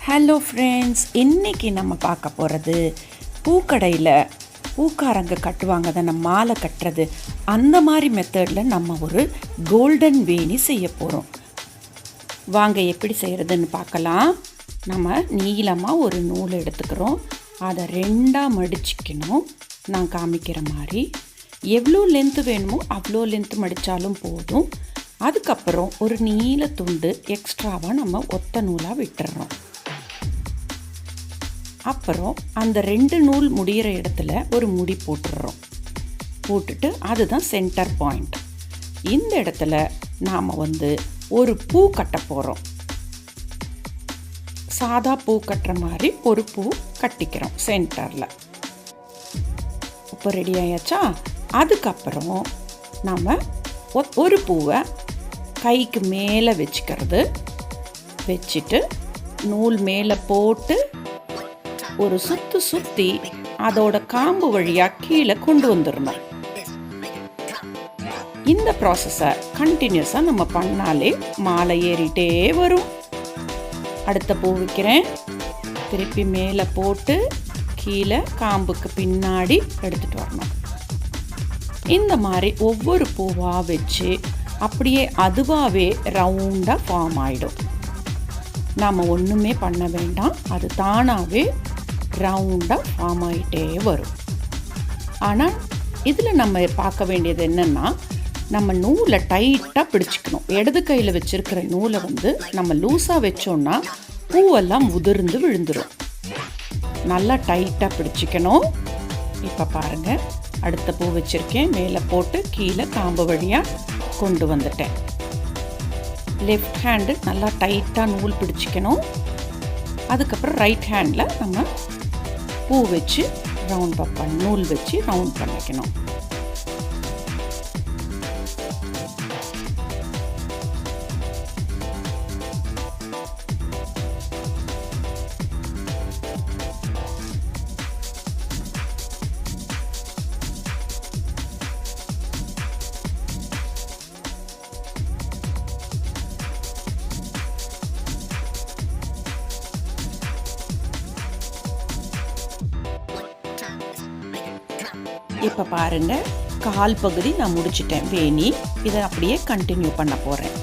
Hello friends, இன்றைக்கி நம்ம பார்க்க போகிறது பூக்கடையில் பூக்காரங்க கட்டுவாங்க தானே மாலை கட்டுறது, அந்த மாதிரி மெத்தடில் நம்ம ஒரு கோல்டன் வேணி செய்ய போகிறோம். வாங்க எப்படி செய்கிறதுன்னு பார்க்கலாம். நம்ம நீளமாக ஒரு நூல் எடுத்துக்கிறோம், அதை ரெண்டாக மடிச்சிக்கணும். நான் காமிக்கிற மாதிரி எவ்வளோ லென்த்து வேணுமோ அவ்வளோ லென்த்து மடித்தாலும் போதும். அதுக்கப்புறம் ஒரு நீல துண்டு எக்ஸ்ட்ராவாக நம்ம ஒத்த நூலாக விட்டுறோம். அப்புறம் அந்த ரெண்டு நூல் முடிகிற இடத்துல ஒரு முடி போட்டுட்டு அதுதான் சென்டர் பாயிண்ட். இந்த இடத்துல நாம் ஒரு பூ கட்ட போகிறோம். சாதா பூ கட்டுற மாதிரி ஒரு பூ கட்டிக்கிறோம் சென்டரில். இப்போ ரெடி ஆயாச்சா? அதுக்கப்புறம் நம்ம ஒரு பூவை கைக்கு மேலே வச்சுட்டு நூல் மேலே போட்டு ஒரு சுற்றி அதோட காம்பு வழியாக கீழே கொண்டு வந்துடணும். இந்த ப்ராசஸை கண்டினியூஸாக நம்ம பண்ணாலே மாலை ஏறிட்டே வரும். அடுத்த பூ வைக்கிறேன், திருப்பி மேலே போட்டு கீழே காம்புக்கு பின்னாடி எடுத்துகிட்டு வரணும். இந்த மாதிரி ஒவ்வொரு பூவாக வச்சு அப்படியே அதுவாகவே ரவுண்டாக ஃபார்ம் ஆகிடும். நாம் ஒன்றுமே பண்ண வேண்டாம், அது தானாகவே ரவுண்டாக ஃபார்ம் ஆகிட்டே வரும். ஆனால் இதில் நம்ம பார்க்க வேண்டியது என்னென்னா, நம்ம நூலை டைட்டாக பிடிச்சிக்கணும். இடது கையில் வச்சுருக்கிற நூலை நம்ம லூஸாக வச்சோன்னா பூவெல்லாம் உதிர்ந்து விழுந்துடும். நல்லா டைட்டாக பிடிச்சிக்கணும். இப்போ பாருங்கள், அடுத்த பூ வச்சுருக்கேன், மேலே போட்டு கீழே காம்பு வழியாக கொண்டு வந்துட்டேன். லெஃப்ட் ஹேண்டு நல்லா டைட்டாக நூல் பிடிச்சிக்கணும். அதுக்கப்புறம் ரைட் ஹேண்டில் நம்ம பூ வச்சு நூல் வச்சு ரவுண்ட் பண்ணிக்கணும். இப்போ பாருங்கள், கால் பகுதி நான் முடிச்சிட்டேன் வேணி. இதை அப்படியே கண்டினியூ பண்ண போகிறேன்.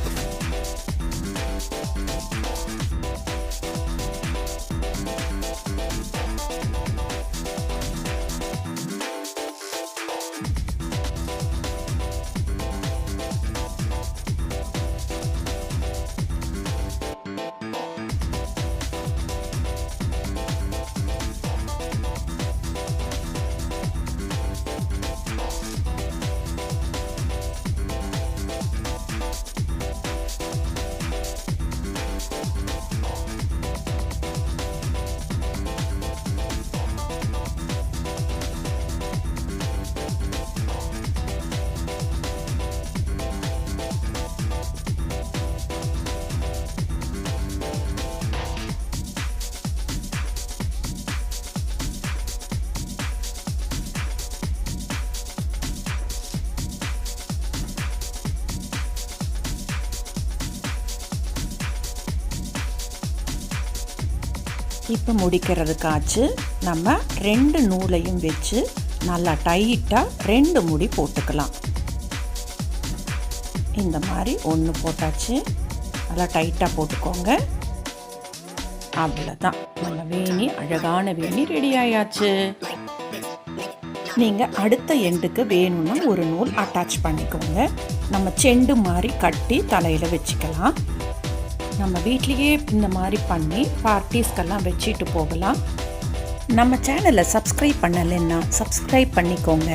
இப்போ முடிக்கிறதுக்காச்சு நம்ம ரெண்டு நூலையும் வச்சு நல்லா டைட்டாக ரெண்டு முடி போட்டுக்கலாம். இந்த மாதிரி ஒன்று போட்டாச்சு, நல்லா டைட்டாக போட்டுக்கோங்க. அவ்வளோதான், நம்ம வேணி, அழகான வேணி ரெடி ஆயாச்சு. நீங்கள் அடுத்த எண்டுக்கு வேணும்னா ஒரு நூல் அட்டாச் பண்ணிக்கோங்க. நம்ம செண்டு மாதிரி கட்டி தலையில் வச்சுக்கலாம். நம்ம வீட்லேயே இந்த மாதிரி பண்ணி பார்ட்டிஸ்க்கெல்லாம் வச்சுட்டு போகலாம். நம்ம சேனலை சப்ஸ்கிரைப் பண்ணலைன்னா சப்ஸ்கிரைப் பண்ணிக்கோங்க.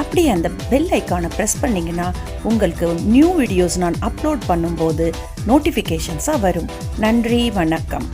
அப்படியே அந்த பெல் ஐக்கானை ப்ரெஸ் பண்ணிங்கன்னா உங்களுக்கு நியூ வீடியோஸ் நான் அப்லோட் பண்ணும்போது நோட்டிஃபிகேஷன்ஸாக வரும். நன்றி, வணக்கம்.